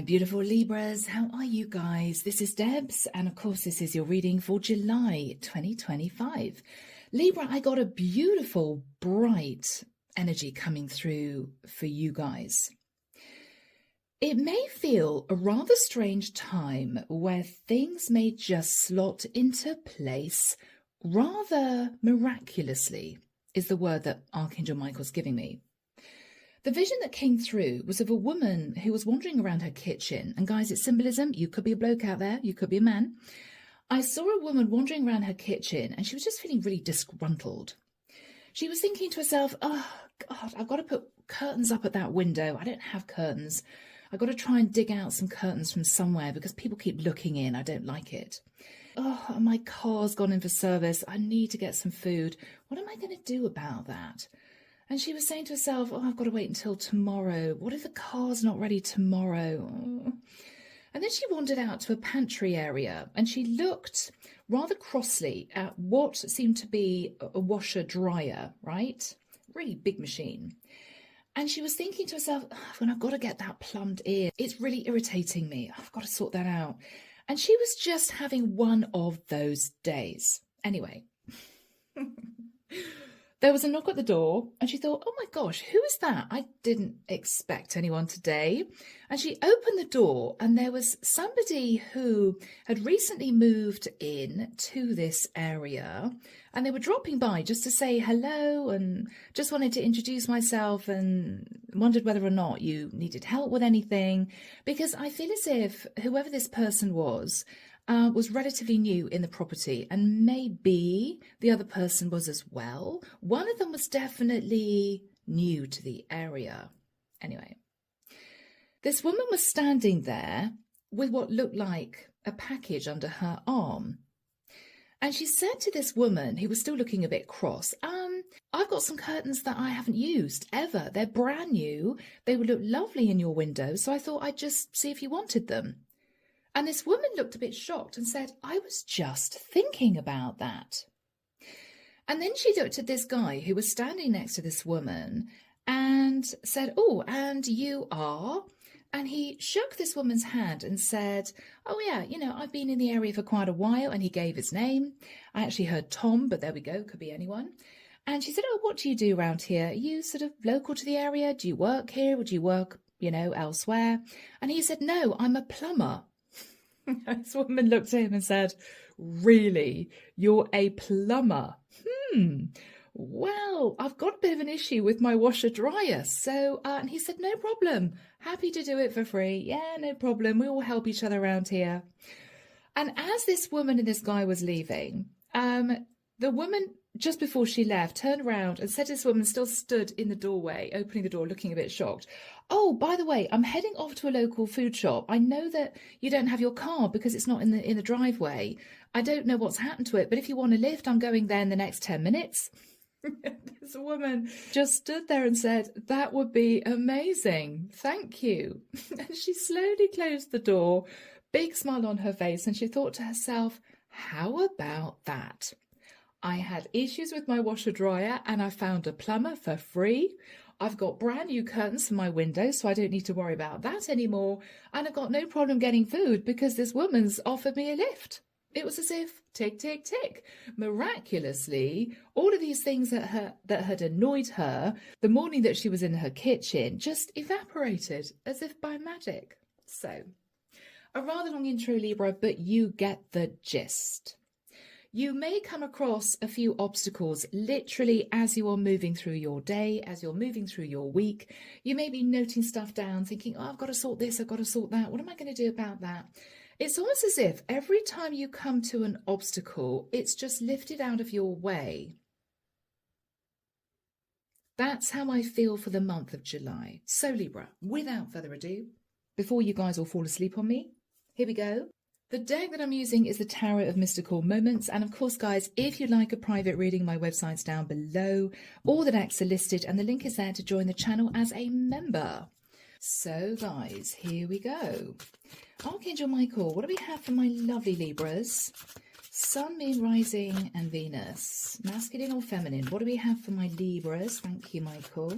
beautiful Libras, how are you guys? This is Debs, and of course this is your reading for July 2025. Libra, I got a beautiful, bright energy coming through for you guys. It may feel a rather strange time where things may just slot into place rather miraculously, is the word that Archangel Michael's giving me. The vision that came through was of a woman who was wandering around her kitchen. And guys, it's symbolism. You could be a bloke out there. You could be a man. I saw a woman wandering around her kitchen and she was just feeling really disgruntled. She was thinking to herself, oh, God, I've got to put curtains up at that window. I don't have curtains. I've got to try and dig out some curtains from somewhere because people keep looking in. I don't like it. Oh, my car's gone in for service. I need to get some food. What am I going to do about that? And she was saying to herself, oh, I've got to wait until tomorrow. What if the car's not ready tomorrow? Oh. And then she wandered out to a pantry area and she looked rather crossly at what seemed to be a washer dryer, right? Really big machine. And she was thinking to herself, oh, I've got to get that plumbed in. It's really irritating me. I've got to sort that out. And she was just having one of those days. Anyway. There was a knock at the door and she thought, oh my gosh, who is that? I didn't expect anyone today. And she opened the door and there was somebody who had recently moved in to this area and they were dropping by just to say hello and just wanted to introduce myself and wondered whether or not you needed help with anything, because I feel as if whoever this person was relatively new in the property, and maybe the other person was as well. One of them was definitely new to the area. Anyway, this woman was standing there with what looked like a package under her arm. And she said to this woman, who was still looking a bit cross, I've got some curtains that I haven't used ever. They're brand new. They would look lovely in your window. So I thought I'd just see if you wanted them. And this woman looked a bit shocked and said, I was just thinking about that. And then she looked at this guy who was standing next to this woman and said, oh, and you are? And he shook this woman's hand and said, oh, yeah, I've been in the area for quite a while. And he gave his name. I actually heard Tom, but there we go. Could be anyone. And she said, oh, what do you do around here? Are you sort of local to the area? Do you work here? Would you work, elsewhere? And he said, no, I'm a plumber. This woman looked at him and said, really? You're a plumber? Well, I've got a bit of an issue with my washer dryer. So, and he said, no problem. Happy to do it for free. Yeah, no problem. We all help each other around here. And as this woman and this guy was leaving, the woman, just before she left, turned around and said to this woman, still stood in the doorway, opening the door, looking a bit shocked, oh, by the way, I'm heading off to a local food shop. I know that you don't have your car because it's not in the driveway. I don't know what's happened to it, but if you want a lift, I'm going there in the next 10 minutes. This woman just stood there and said, that would be amazing. Thank you. And she slowly closed the door, big smile on her face, and she thought to herself, how about that? I had issues with my washer dryer and I found a plumber for free. I've got brand new curtains for my windows, so I don't need to worry about that anymore. And I've got no problem getting food because this woman's offered me a lift. It was as if, tick, tick, tick, miraculously, all of these things that had annoyed her the morning that she was in her kitchen just evaporated as if by magic. So, a rather long intro, Libra, but you get the gist. You may come across a few obstacles literally as you are moving through your day, as you're moving through your week. You may be noting stuff down, thinking, oh, I've got to sort this, I've got to sort that. What am I going to do about that? It's almost as if every time you come to an obstacle, it's just lifted out of your way. That's how I feel for the month of July. So Libra, without further ado, before you guys all fall asleep on me, here we go. The deck that I'm using is the Tarot of Mystical Moments. And of course, guys, if you'd like a private reading, my website's down below. All the decks are listed and the link is there to join the channel as a member. So guys, here we go. Archangel Michael, what do we have for my lovely Libras? Sun, Moon, Rising and Venus. Masculine or feminine? What do we have for my Libras? Thank you, Michael.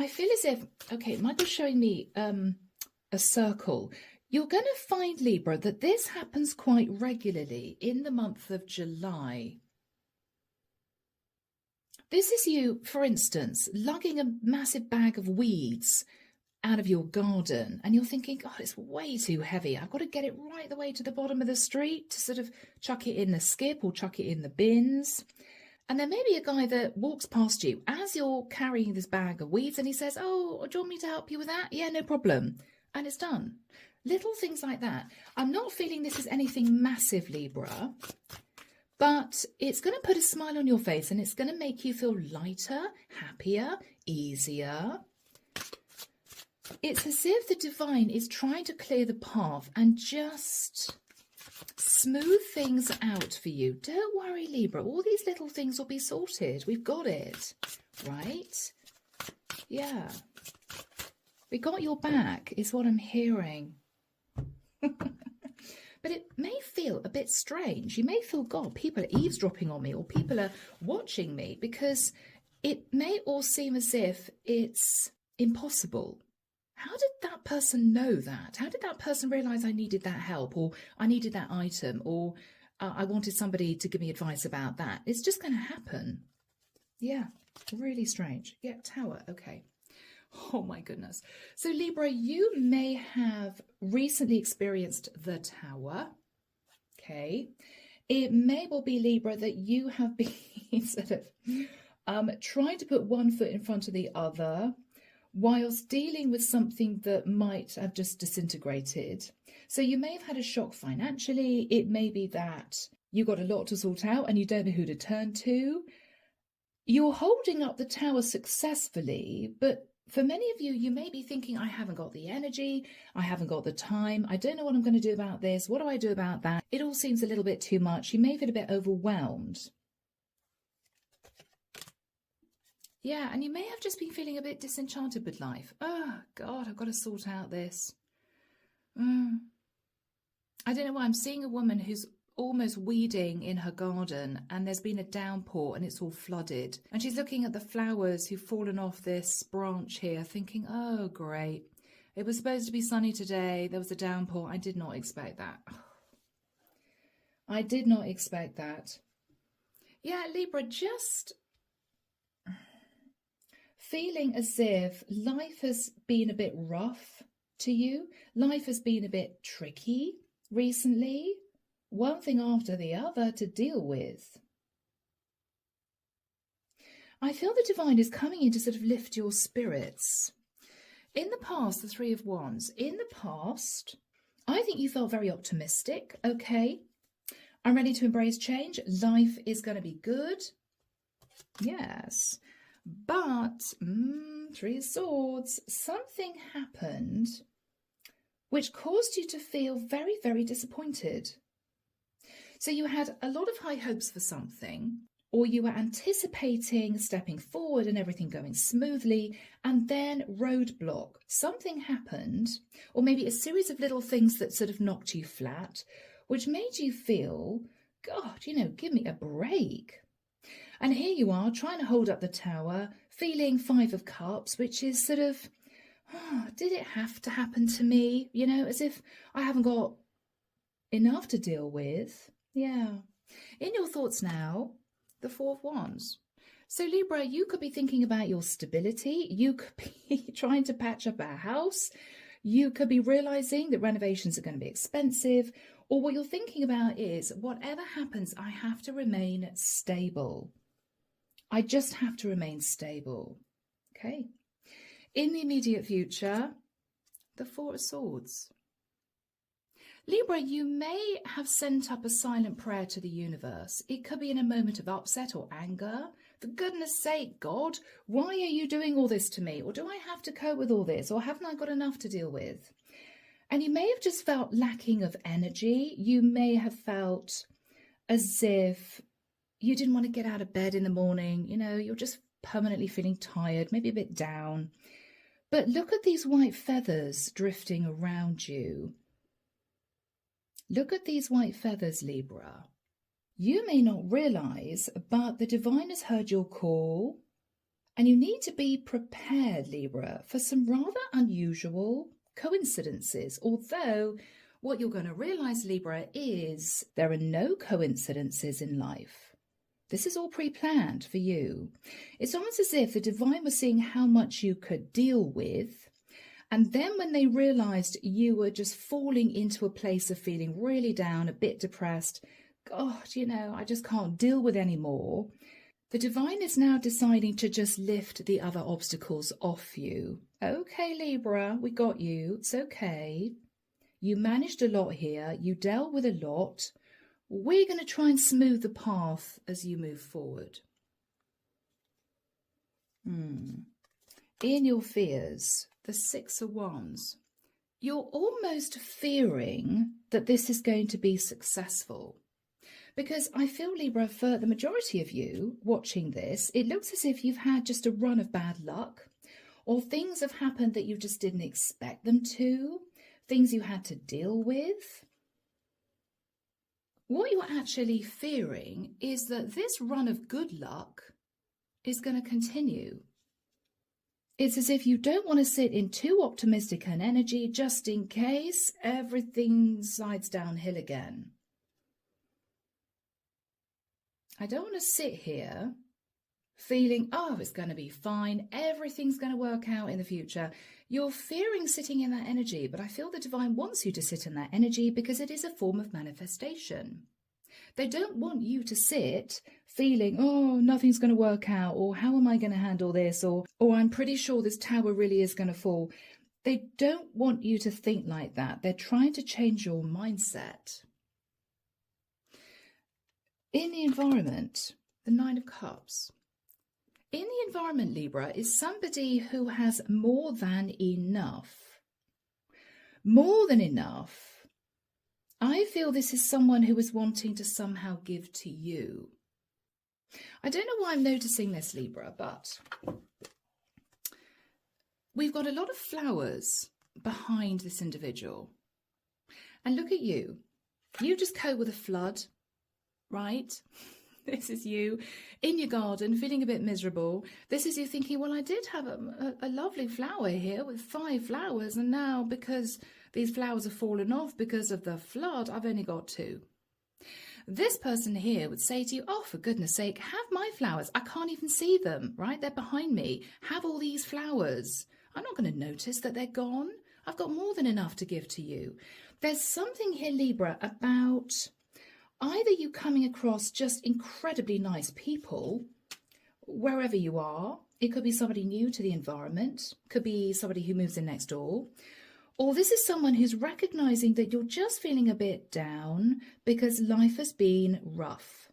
I feel as if, okay, Michael's showing me a circle. You're going to find, Libra, that this happens quite regularly in the month of July. This is you, for instance, lugging a massive bag of weeds out of your garden, and you're thinking, God, it's way too heavy. I've got to get it right the way to the bottom of the street to sort of chuck it in the skip or chuck it in the bins. And there may be a guy that walks past you as you're carrying this bag of weeds, and he says, oh, do you want me to help you with that? Yeah, no problem. And it's done. Little things like that. I'm not feeling this is anything massive, Libra, but it's going to put a smile on your face, and it's going to make you feel lighter, happier, easier. It's as if the divine is trying to clear the path and just smooth things out for you. Don't worry, Libra. All these little things will be sorted. We've got it, right? Yeah. We got your back is what I'm hearing. But it may feel a bit strange. You may feel, God, people are eavesdropping on me, or people are watching me, because it may all seem as if it's impossible. How did that person know that? How did that person realize I needed that help, or I needed that item, or I wanted somebody to give me advice about that? It's just going to happen. Yeah, really strange. Yeah, Tower. Okay. Oh my goodness. So Libra, you may have recently experienced the Tower. Okay. It may well be, Libra, that you have been sort of trying to put one foot in front of the other whilst dealing with something that might have just disintegrated. So you may have had a shock financially. It may be that you got a lot to sort out and you don't know who to turn to. You're holding up the Tower successfully, but for many of you, you may be thinking, I haven't got the energy, I haven't got the time, I don't know what I'm going to do about this, what do I do about that? It all seems a little bit too much. You may feel a bit overwhelmed. Yeah, and you may have just been feeling a bit disenchanted with life. Oh, God, I've got to sort out this. I don't know why. I'm seeing a woman who's almost weeding in her garden, and there's been a downpour and it's all flooded. And she's looking at the flowers who've fallen off this branch here, thinking, oh, great. It was supposed to be sunny today. There was a downpour. I did not expect that. I did not expect that. Yeah, Libra, just feeling as if life has been a bit rough to you. Life has been a bit tricky recently. One thing after the other to deal with. I feel the divine is coming in to sort of lift your spirits. In the past, the Three of Wands, in the past, I think you felt very optimistic. Okay, I'm ready to embrace change. Life is going to be good. Yes. But, Three of Swords, something happened which caused you to feel very, very disappointed. So you had a lot of high hopes for something, or you were anticipating stepping forward and everything going smoothly, and then roadblock. Something happened, or maybe a series of little things that sort of knocked you flat, which made you feel, God, you know, give me a break. And here you are trying to hold up the Tower, feeling Five of Cups, which is sort of, oh, did it have to happen to me? You know, as if I haven't got enough to deal with. Yeah. In your thoughts now, the Four of Wands. So Libra, you could be thinking about your stability. You could be trying to patch up a house. You could be realizing that renovations are going to be expensive. Or what you're thinking about is, whatever happens, I have to remain stable. I just have to remain stable. Okay. In the immediate future, the Four of Swords. Libra, you may have sent up a silent prayer to the universe. It could be in a moment of upset or anger. For goodness sake, God, why are you doing all this to me? Or do I have to cope with all this? Or haven't I got enough to deal with? And you may have just felt lacking of energy. You may have felt as if you didn't want to get out of bed in the morning. You know, you're just permanently feeling tired, maybe a bit down. But look at these white feathers drifting around you. Look at these white feathers, Libra. You may not realize, but the divine has heard your call And you need to be prepared, Libra, for some rather unusual coincidences. Although what you're going to realize, Libra, is there are no coincidences in life. This is all pre-planned for you. It's almost as if the divine was seeing how much you could deal with. And then when they realized you were just falling into a place of feeling really down, a bit depressed, God, I just can't deal with anymore. The divine is now deciding to just lift the other obstacles off you. Okay, Libra, we got you. It's okay. You managed a lot here. You dealt with a lot. We're going to try and smooth the path as you move forward. In your fears, the Six of Wands, you're almost fearing that this is going to be successful. Because I feel, Libra, for the majority of you watching this, it looks as if you've had just a run of bad luck, or things have happened that you just didn't expect them to, things you had to deal with. What you're actually fearing is that this run of good luck is going to continue. It's as if you don't want to sit in too optimistic an energy just in case everything slides downhill again. I don't want to sit here feeling, oh, it's going to be fine, everything's going to work out in the future. You're fearing sitting in that energy, but I feel the divine wants you to sit in that energy because it is a form of manifestation. They don't want you to sit feeling, oh, nothing's going to work out, or how am I going to handle this, or I'm pretty sure this tower really is going to fall. They don't want you to think like that. They're trying to change your mindset. In the environment, the Nine of Cups. In the environment, Libra, is somebody who has more than enough. More than enough. I feel this is someone who is wanting to somehow give to you. I don't know why I'm noticing this, Libra, but we've got a lot of flowers behind this individual. And look at you. You just cope with a flood. Right? This is you in your garden feeling a bit miserable. This is you thinking, well, I did have a lovely flower here with 5 flowers, and now because these flowers have fallen off because of the flood, I've only got 2. This person here would say to you, oh, for goodness sake, have my flowers. I can't even see them, right? They're behind me. Have all these flowers. I'm not going to notice that they're gone. I've got more than enough to give to you. There's something here, Libra, about either you coming across just incredibly nice people, wherever you are. It could be somebody new to the environment, could be somebody who moves in next door, or this is someone who's recognizing that you're just feeling a bit down because life has been rough.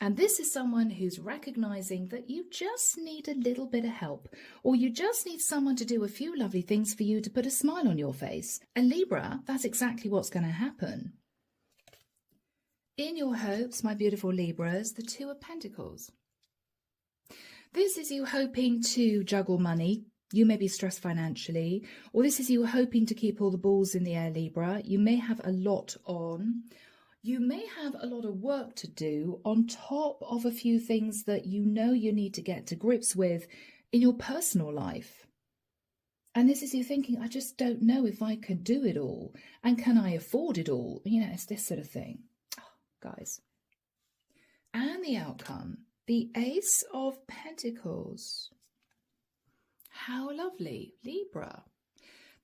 And this is someone who's recognizing that you just need a little bit of help, or you just need someone to do a few lovely things for you to put a smile on your face. And Libra, that's exactly what's going to happen. In your hopes, my beautiful Libras, the Two of Pentacles. This is you hoping to juggle money. You may be stressed financially, or this is you hoping to keep all the balls in the air, Libra. You may have a lot on. You may have a lot of work to do on top of a few things that you know you need to get to grips with in your personal life. And this is you thinking, I just don't know if I can do it all. And can I afford it all? It's this sort of thing. Guys. And the outcome, the Ace of Pentacles. How lovely, Libra.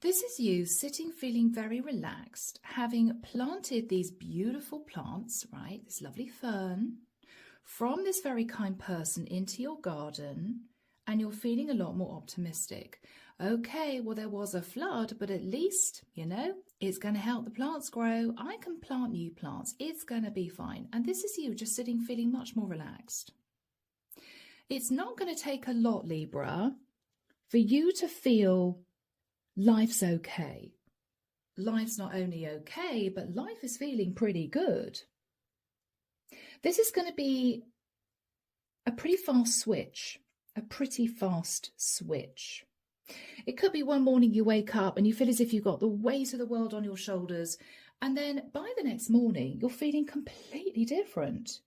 This is you sitting feeling very relaxed, having planted these beautiful plants, right? This lovely fern from this very kind person into your garden, and you're feeling a lot more optimistic. Okay, well, there was a flood, but at least, it's going to help the plants grow. I can plant new plants. It's going to be fine. And this is you just sitting feeling much more relaxed. It's not going to take a lot, Libra, for you to feel life's okay. Life's not only okay, but life is feeling pretty good. This is going to be a pretty fast switch. A pretty fast switch. It could be one morning you wake up and you feel as if you've got the weight of the world on your shoulders, and then by the next morning you're feeling completely different.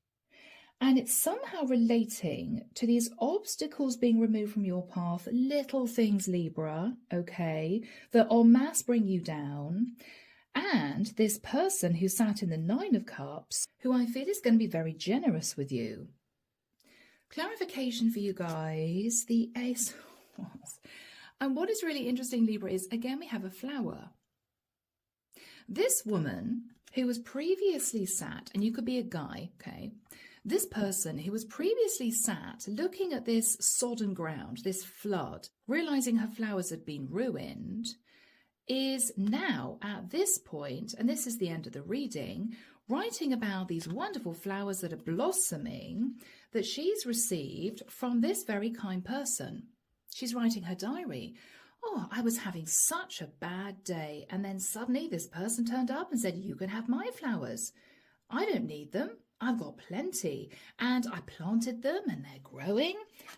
And it's somehow relating to these obstacles being removed from your path, little things, Libra, okay, that en masse bring you down. And this person who sat in the Nine of Cups, who I feel is going to be very generous with you. Clarification for you guys, the Ace of Wands. And what is really interesting, Libra, is again we have a flower. This woman who was previously sat, and you could be a guy, okay, this person who was previously sat looking at this sodden ground, this flood, realizing her flowers had been ruined, is now at this point, and this is the end of the reading, writing about these wonderful flowers that are blossoming that she's received from this very kind person. She's writing her diary. Oh, I was having such a bad day, and then suddenly this person turned up and said, you can have my flowers. I don't need them. I've got plenty, and I planted them and they're growing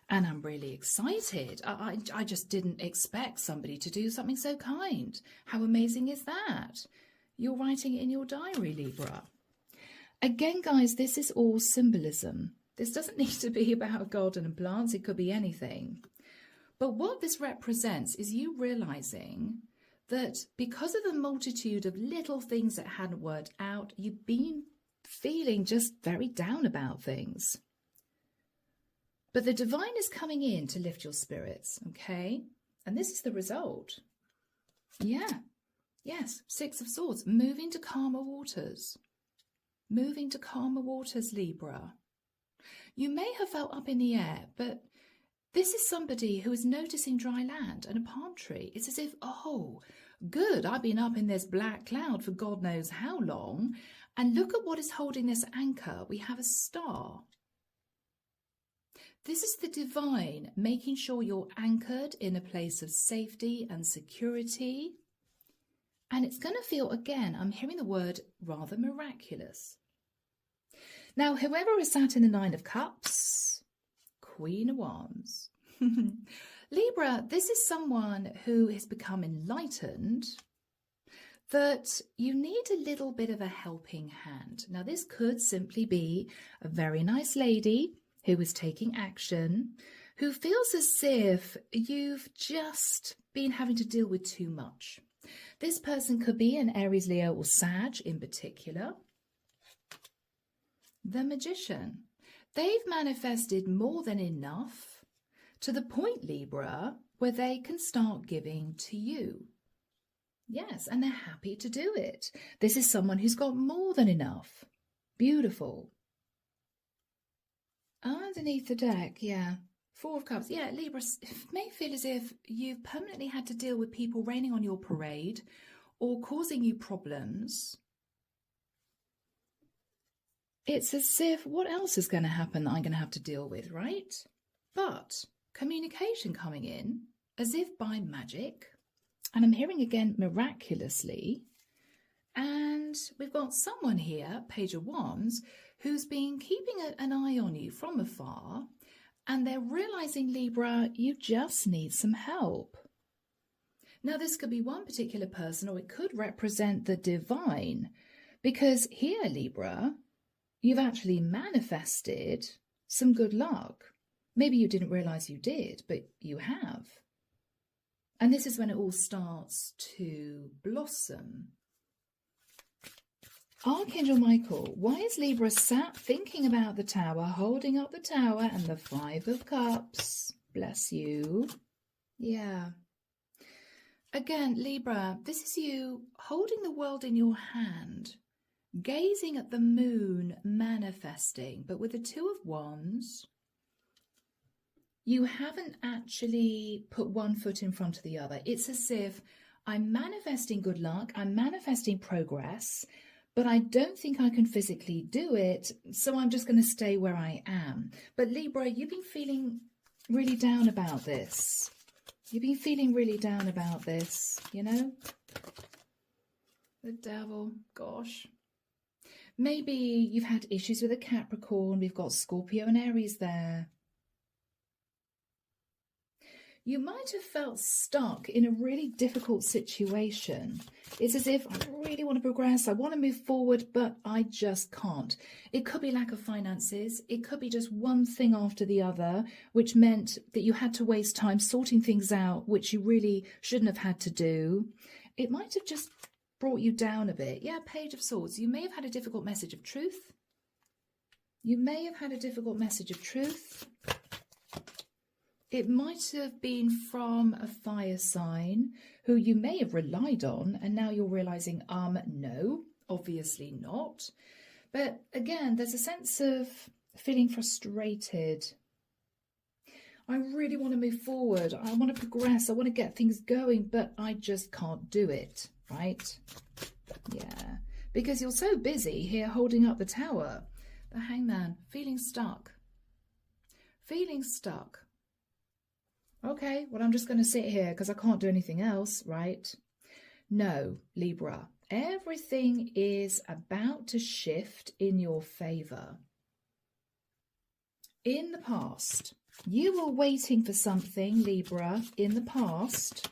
and I'm really excited. I just didn't expect somebody to do something so kind. How amazing is that? You're writing it in your diary, Libra. Again, guys, this is all symbolism. This doesn't need to be about a garden and plants. It could be anything. But what this represents is you realizing that because of the multitude of little things that hadn't worked out, you've been feeling just very down about things. But the divine is coming in to lift your spirits, okay? And this is the result. Yeah. Yes, Six of Swords. Moving to calmer waters. Moving to calmer waters, Libra. You may have felt up in the air, but this is somebody who is noticing dry land and a palm tree. It's as if, oh, good, I've been up in this black cloud for God knows how long. And look at what is holding this anchor. We have a star. This is the divine making sure you're anchored in a place of safety and security. And it's going to feel, again, I'm hearing the word rather miraculous. Now, whoever is sat in the Nine of Cups, Queen of Wands. Libra, this is someone who has become enlightened, that you need a little bit of a helping hand. Now, this could simply be a very nice lady who is taking action, who feels as if you've just been having to deal with too much. This person could be an Aries, Leo, or Sag in particular. The Magician. They've manifested more than enough to the point, Libra, where they can start giving to you. Yes, and they're happy to do it. This is someone who's got more than enough. Beautiful. Underneath the deck, yeah. Four of Cups. Yeah, Libra, it may feel as if you've permanently had to deal with people raining on your parade or causing you problems. It's as if, what else is going to happen that I'm going to have to deal with, right? But communication coming in as if by magic. And I'm hearing again, miraculously. And we've got someone here, Page of Wands, who's been keeping an eye on you from afar. And they're realizing, Libra, you just need some help. Now, this could be one particular person, or it could represent the divine. Because here, Libra, you've actually manifested some good luck. Maybe you didn't realize you did, but you have. And this is when it all starts to blossom. Archangel Michael, why is Libra sat thinking about the tower, holding up the tower and the Five of Cups? Bless you. Yeah. Again, Libra, this is you holding the world in your hand, gazing at the moon, manifesting, but with the Two of Wands, you haven't actually put one foot in front of the other. It's as if I'm manifesting good luck, I'm manifesting progress, but I don't think I can physically do it, so I'm just going to stay where I am. But Libra, you've been feeling really down about this. You've been feeling really down about this, you know? The Devil, gosh. Maybe you've had issues with a Capricorn. We've got Scorpio and Aries there. You might have felt stuck in a really difficult situation. It's as if I really want to progress, I want to move forward, but I just can't. It could be lack of finances. It could be just one thing after the other, which meant that you had to waste time sorting things out, which you really shouldn't have had to do. It might have just brought you down a bit. Yeah, Page of Swords. You may have had a difficult message of truth. You may have had a difficult message of truth. It might have been from a fire sign who you may have relied on, and now you're realizing, no, obviously not. But again, there's a sense of feeling frustrated. I really want to move forward. I want to progress. I want to get things going, but I just can't do it, right? Yeah, because you're so busy here holding up the tower. The Hangman, feeling stuck. Feeling stuck. Okay, well, I'm just going to sit here because I can't do anything else, right? No, Libra, everything is about to shift in your favor. In the past, you were waiting for something, Libra, in the past.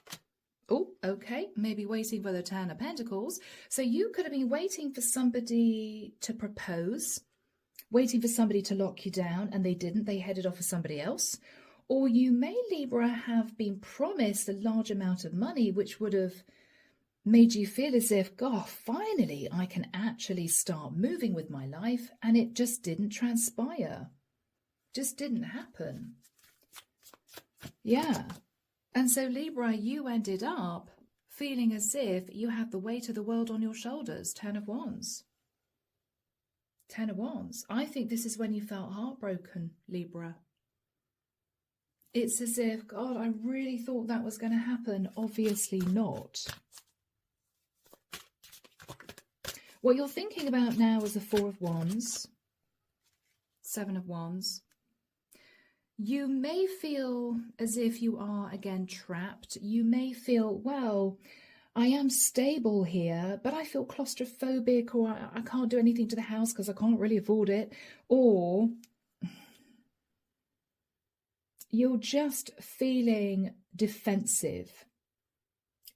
Oh, okay, maybe waiting for the Ten of Pentacles. So you could have been waiting for somebody to propose, waiting for somebody to lock you down, and they didn't. They headed off for somebody else. Or you may, Libra, have been promised a large amount of money, which would have made you feel as if, God, finally, I can actually start moving with my life. And it just didn't transpire. Just didn't happen. Yeah. And so, Libra, you ended up feeling as if you had the weight of the world on your shoulders. 10 of Wands. 10 of Wands. I think this is when you felt heartbroken, Libra. It's as if, God, I really thought that was going to happen. Obviously not. What you're thinking about now is the 4 of Wands, 7 of Wands. You may feel as if you are again trapped. You may feel, well, I am stable here, but I feel claustrophobic, or I can't do anything to the house because I can't really afford it. Or you're just feeling defensive.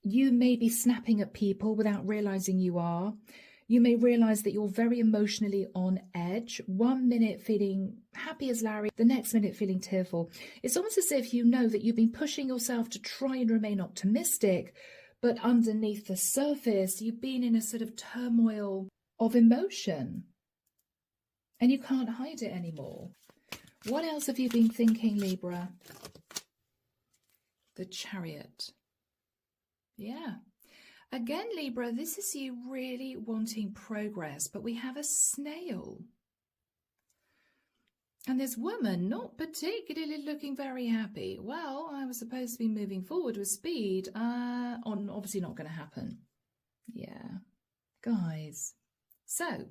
You may be snapping at people without realizing you are. You may realize that you're very emotionally on edge. 1 minute feeling happy as Larry, the next minute feeling tearful. It's almost as if you know that you've been pushing yourself to try and remain optimistic, but underneath the surface, you've been in a sort of turmoil of emotion. And you can't hide it anymore. What else have you been thinking, Libra? The Chariot. Yeah. Again, Libra, this is you really wanting progress, but we have a snail. And this woman not particularly looking very happy. Well, I was supposed to be moving forward with speed. Obviously not going to happen. Yeah. Guys. So,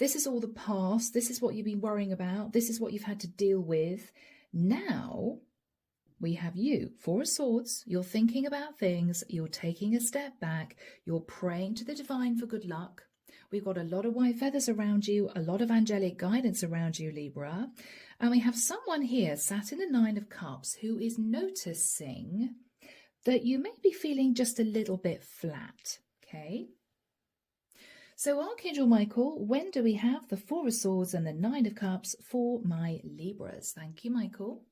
this is all the past. This is what you've been worrying about. This is what you've had to deal with. Now, we have you, 4 of Swords. You're thinking about things. You're taking a step back. You're praying to the divine for good luck. We've got a lot of white feathers around you, a lot of angelic guidance around you, Libra. And we have someone here sat in the 9 of Cups who is noticing that you may be feeling just a little bit flat, okay? So Archangel Michael, when do we have the 4 of Swords and the 9 of Cups for my Libras? Thank you, Michael.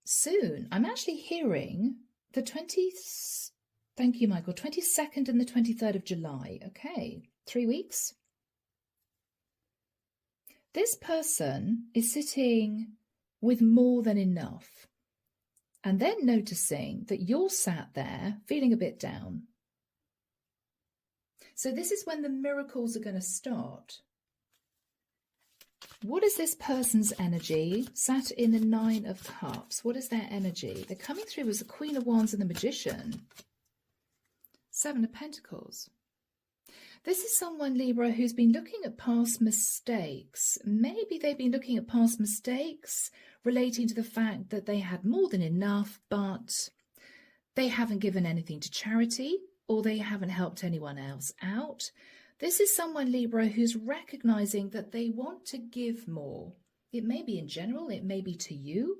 Soon. I'm actually hearing the 20th, thank you, Michael, 22nd and the 23rd of July. Okay, 3 weeks. This person is sitting with more than enough and then noticing that you're sat there feeling a bit down. So this is when the miracles are going to start. What is this person's energy? Sat in the 9 of Cups. What is their energy? They're coming through as the Queen of Wands and the Magician. 7 of Pentacles. This is someone, Libra, who's been looking at past mistakes. Maybe they've been looking at past mistakes relating to the fact that they had more than enough, but they haven't given anything to charity, or they haven't helped anyone else out. This is someone, Libra, who's recognizing that they want to give more. It may be in general, it may be to you.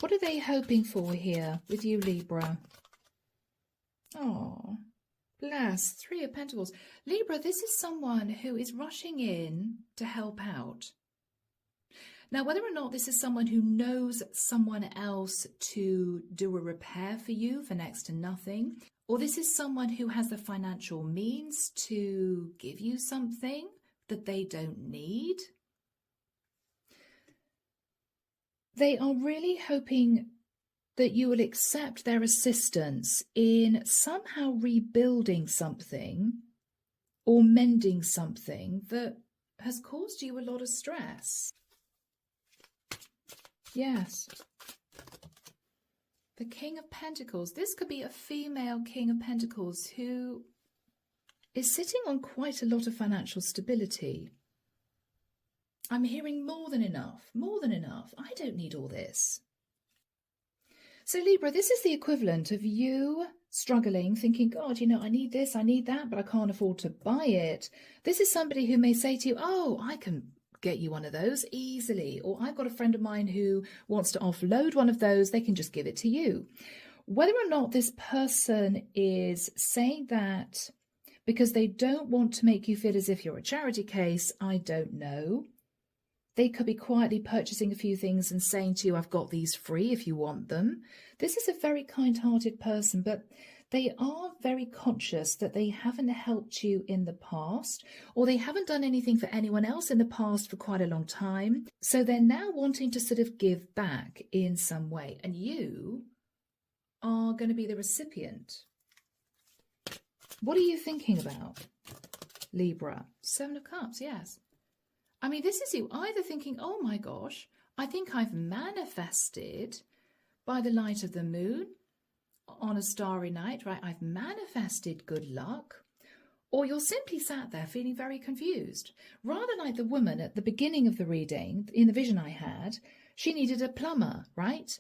What are they hoping for here with you, Libra? Oh, bless. 3 of Pentacles. Libra, this is someone who is rushing in to help out. Now, whether or not this is someone who knows someone else to do a repair for you for next to nothing, or this is someone who has the financial means to give you something that they don't need, they are really hoping that you will accept their assistance in somehow rebuilding something or mending something that has caused you a lot of stress. Yes. The King of Pentacles. This could be a female King of Pentacles who is sitting on quite a lot of financial stability. I'm hearing more than enough, more than enough. I don't need all this. So Libra, this is the equivalent of you struggling, thinking, God, you know, I need this, I need that, but I can't afford to buy it. This is somebody who may say to you, oh, I can get you one of those easily. Or I've got a friend of mine who wants to offload one of those. They can just give it to you. Whether or not this person is saying that because they don't want to make you feel as if you're a charity case, I don't know. They could be quietly purchasing a few things and saying to you, I've got these free if you want them. This is a very kind-hearted person, but they are very conscious that they haven't helped you in the past, or they haven't done anything for anyone else in the past for quite a long time. So they're now wanting to sort of give back in some way. And you are going to be the recipient. What are you thinking about, Libra? 7 of Cups, yes. I mean, this is you either thinking, oh my gosh, I think I've manifested by the light of the moon on a starry night, right? I've manifested good luck. Or you're simply sat there feeling very confused. Rather like the woman at the beginning of the reading, in the vision I had, she needed a plumber, right?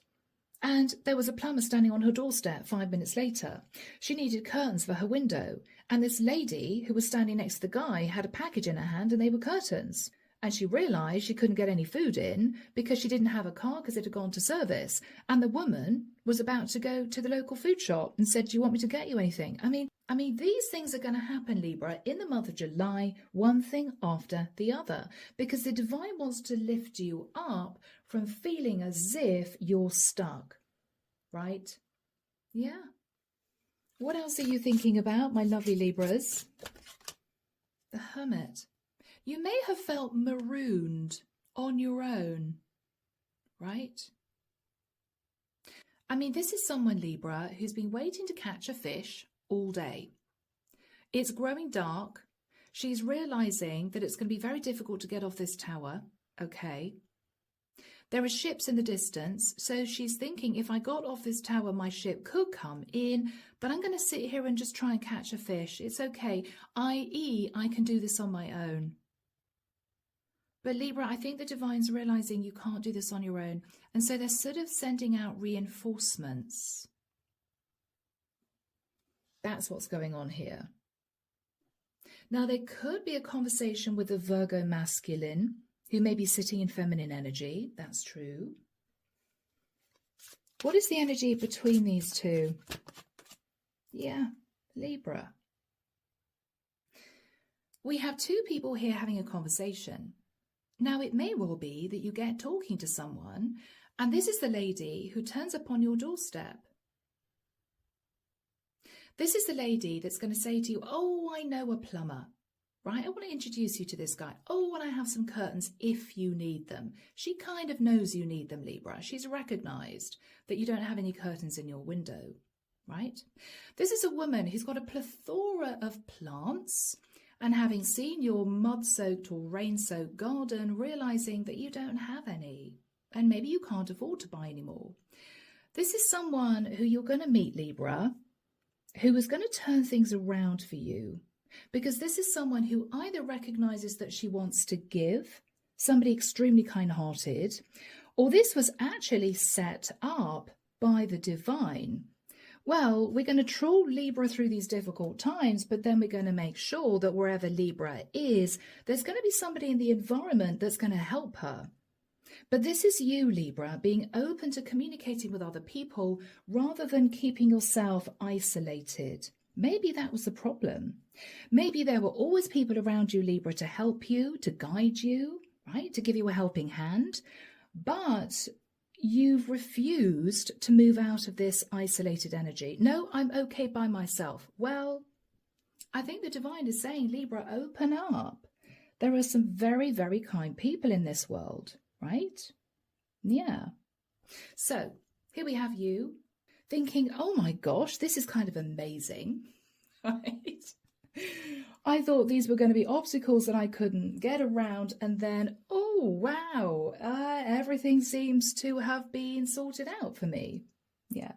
And there was a plumber standing on her doorstep 5 minutes later. She needed curtains for her window. And this lady who was standing next to the guy had a package in her hand and they were curtains. And she realised she couldn't get any food in because she didn't have a car because it had gone to service. And the woman was about to go to the local food shop and said, do you want me to get you anything? I mean, these things are going to happen, Libra, in the month of July, one thing after the other, because the divine wants to lift you up from feeling as if you're stuck, right? Yeah. What else are you thinking about, my lovely Libras? The Hermit. You may have felt marooned on your own, right? I mean, this is someone, Libra, who's been waiting to catch a fish all day. It's growing dark. She's realising that it's going to be very difficult to get off this tower, okay? There are ships in the distance, so she's thinking, if I got off this tower, my ship could come in, but I'm going to sit here and just try and catch a fish. It's okay, i.e., I can do this on my own. But Libra, I think the divine's realising you can't do this on your own. And so they're sort of sending out reinforcements. That's what's going on here. Now, there could be a conversation with a Virgo masculine who may be sitting in feminine energy. That's true. What is the energy between these two? Yeah, Libra. We have 2 people here having a conversation. Now, it may well be that you get talking to someone, and this is the lady who turns up on your doorstep. This is the lady that's going to say to you, oh, I know a plumber, right? I want to introduce you to this guy. Oh, and I have some curtains if you need them. She kind of knows you need them, Libra. She's recognised that you don't have any curtains in your window, right? This is a woman who's got a plethora of plants, and having seen your mud-soaked or rain-soaked garden, realising that you don't have any, and maybe you can't afford to buy any more. This is someone who you're going to meet, Libra, who is going to turn things around for you, because this is someone who either recognises that she wants to give, somebody extremely kind-hearted, or this was actually set up by the divine. Well, we're going to trawl Libra through these difficult times, but then we're going to make sure that wherever Libra is, there's going to be somebody in the environment that's going to help her. But this is you, Libra, being open to communicating with other people rather than keeping yourself isolated. Maybe that was the problem. Maybe there were always people around you, Libra, to help you, to guide you, right? To give you a helping hand. But you've refused to move out of this isolated energy. No, I'm okay by myself. Well, I think the divine is saying, Libra, open up. There are some very, very kind people in this world, right? Yeah. So here we have you thinking, oh my gosh, this is kind of amazing, right? I thought these were going to be obstacles that I couldn't get around, and then, oh wow, everything seems to have been sorted out for me. Yeah.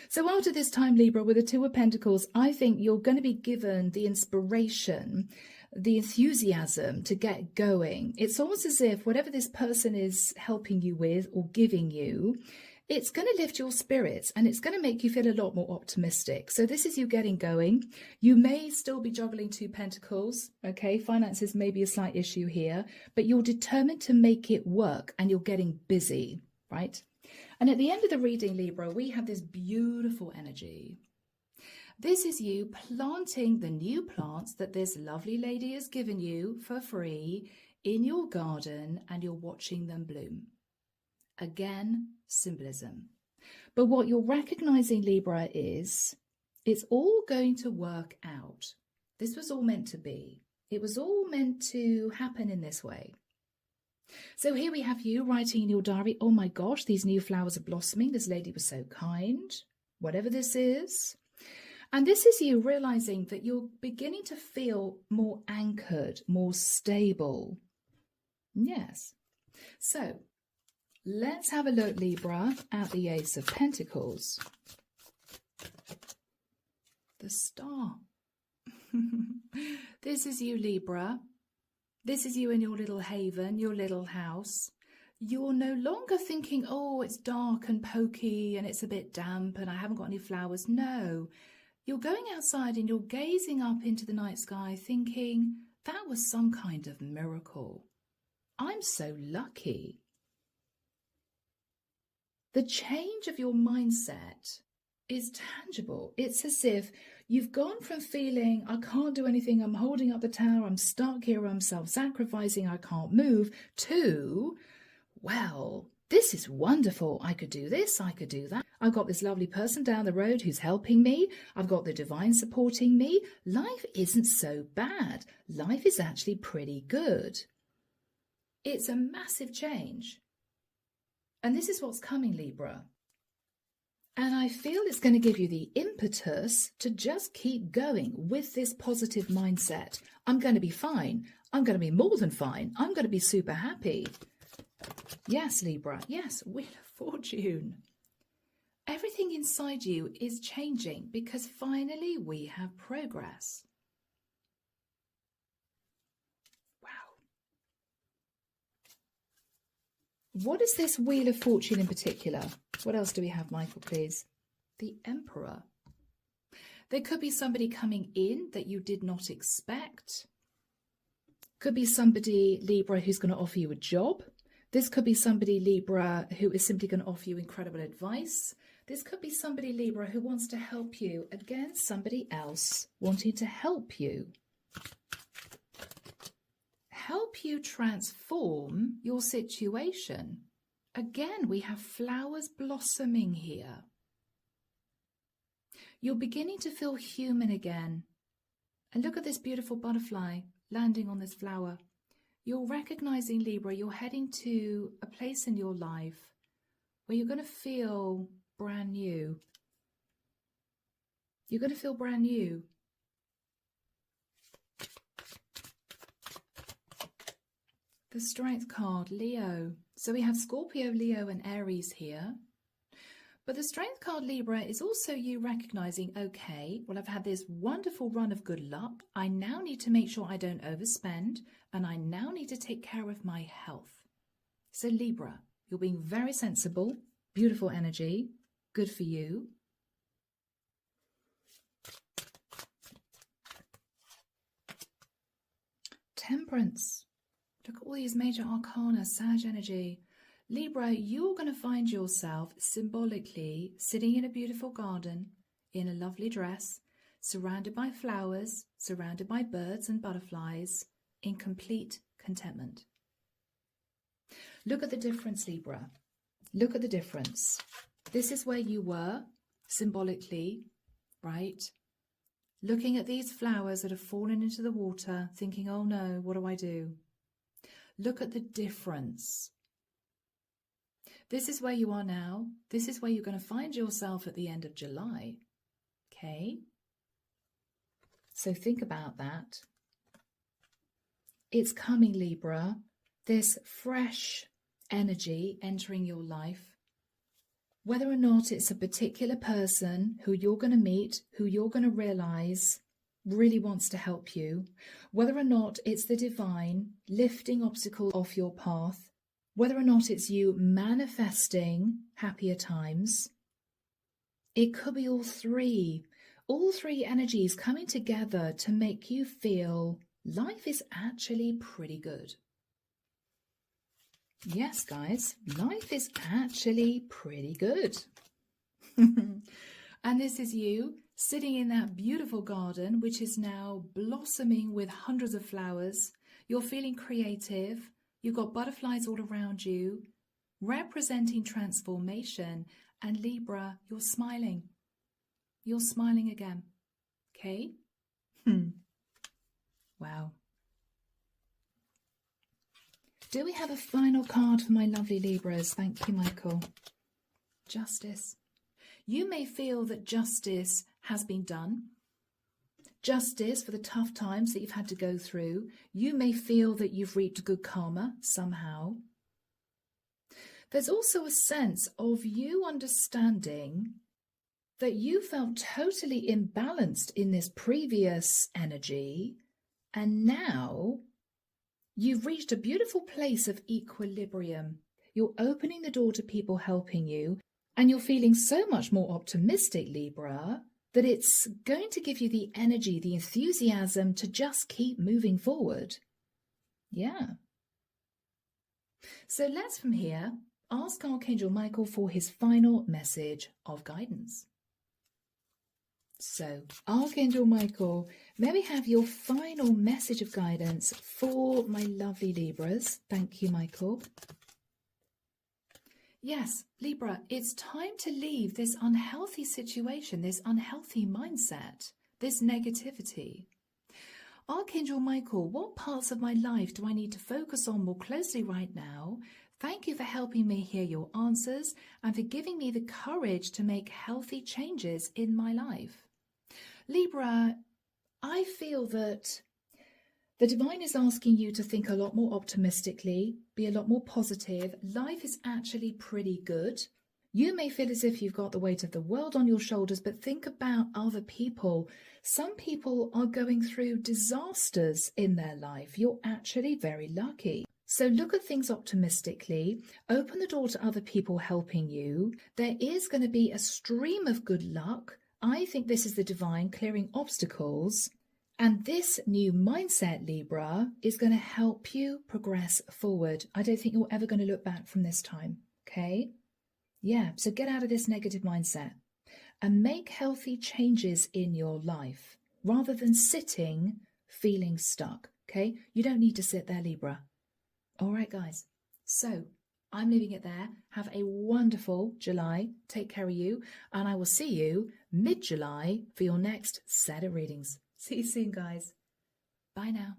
So after this time, Libra, with the Two of Pentacles, I think you're going to be given the inspiration, the enthusiasm to get going. It's almost as if whatever this person is helping you with or giving you, it's going to lift your spirits and it's going to make you feel a lot more optimistic. So this is you getting going. You may still be juggling Two Pentacles, okay? Finances may be a slight issue here, but you're determined to make it work and you're getting busy, right? And at the end of the reading, Libra, we have this beautiful energy. This is you planting the new plants that this lovely lady has given you for free in your garden, and you're watching them bloom. Again, symbolism. But what you're recognizing, Libra, is it's all going to work out. This was all meant to be. It was all meant to happen in this way. So here we have you writing in your diary, oh my gosh, these new flowers are blossoming. This lady was so kind, whatever this is. And this is you realizing that you're beginning to feel more anchored, more stable. Yes. So let's have a look, Libra, at the Ace of Pentacles. The Star. This is you, Libra. This is you in your little haven, your little house. You're no longer thinking, oh, it's dark and pokey and it's a bit damp and I haven't got any flowers. No, you're going outside and you're gazing up into the night sky thinking, that was some kind of miracle. I'm so lucky. The change of your mindset is tangible. It's as if you've gone from feeling, I can't do anything, I'm holding up the tower, I'm stuck here, I'm self-sacrificing, I can't move, to, well, this is wonderful. I could do this, I could do that. I've got this lovely person down the road who's helping me. I've got the divine supporting me. Life isn't so bad. Life is actually pretty good. It's a massive change. And this is what's coming, Libra. And I feel it's going to give you the impetus to just keep going with this positive mindset. I'm going to be fine. I'm going to be more than fine. I'm going to be super happy. Yes, Libra. Yes, Wheel of Fortune. Everything inside you is changing because finally we have progress. Wow. What is this Wheel of Fortune in particular? What else do we have, Michael, please? The Emperor. There could be somebody coming in that you did not expect. Could be somebody, Libra, who's going to offer you a job. This could be somebody, Libra, who is simply going to offer you incredible advice. This could be somebody, Libra, who wants to help you. Again, somebody else wanting to help you. Help you transform your situation. Again, we have flowers blossoming here. You're beginning to feel human again. And look at this beautiful butterfly landing on this flower. You're recognizing, Libra, you're heading to a place in your life where you're going to feel brand new. You're going to feel brand new. The Strength card, Leo. So we have Scorpio, Leo and Aries here. But the Strength card, Libra, is also you recognizing, okay, well, I've had this wonderful run of good luck. I now need to make sure I don't overspend, and I now need to take care of my health. So Libra, you're being very sensible, beautiful energy, good for you. Temperance. Look at all these major arcana, Sag energy. Libra, you're going to find yourself symbolically sitting in a beautiful garden, in a lovely dress, surrounded by flowers, surrounded by birds and butterflies, in complete contentment. Look at the difference, Libra. Look at the difference. This is where you were, symbolically, right? Looking at these flowers that have fallen into the water, thinking, oh no, what do I do? Look at the difference. This is where you are now. This is where you're going to find yourself at the end of July. Okay? So think about that. It's coming, Libra. This fresh energy entering your life. Whether or not it's a particular person who you're going to meet, who you're going to realize really wants to help you, whether or not it's the divine lifting obstacles off your path, whether or not it's you manifesting happier times, it could be all three energies coming together to make you feel life is actually pretty good. Yes, guys, life is actually pretty good. And this is you sitting in that beautiful garden, which is now blossoming with hundreds of flowers. You're feeling creative. You've got butterflies all around you, representing transformation. And Libra, you're smiling. You're smiling again. Okay? Wow. Do we have a final card for my lovely Libras? Thank you, Michael. Justice. You may feel that justice has been done. Justice for the tough times that you've had to go through. You may feel that you've reaped good karma somehow. There's also a sense of you understanding that you felt totally imbalanced in this previous energy, and now you've reached a beautiful place of equilibrium. You're opening the door to people helping you, and you're feeling so much more optimistic, Libra, that it's going to give you the energy, the enthusiasm to just keep moving forward. Yeah. So let's from here ask Archangel Michael for his final message of guidance. So, Archangel Michael, may we have your final message of guidance for my lovely Libras? Thank you, Michael. Yes, Libra, it's time to leave this unhealthy situation, this unhealthy mindset, this negativity. Archangel Michael, what parts of my life do I need to focus on more closely right now? Thank you for helping me hear your answers and for giving me the courage to make healthy changes in my life. Libra, I feel that the divine is asking you to think a lot more optimistically, be a lot more positive. Life is actually pretty good. You may feel as if you've got the weight of the world on your shoulders, but think about other people. Some people are going through disasters in their life. You're actually very lucky. So look at things optimistically, open the door to other people helping you. There is going to be a stream of good luck. I think this is the divine clearing obstacles. And this new mindset, Libra, is going to help you progress forward. I don't think you're ever going to look back from this time, okay? Yeah, so get out of this negative mindset and make healthy changes in your life rather than sitting feeling stuck, okay? You don't need to sit there, Libra. All right, guys. So I'm leaving it there. Have a wonderful July. Take care of you. And I will see you mid-July for your next set of readings. See you soon, guys. Bye now.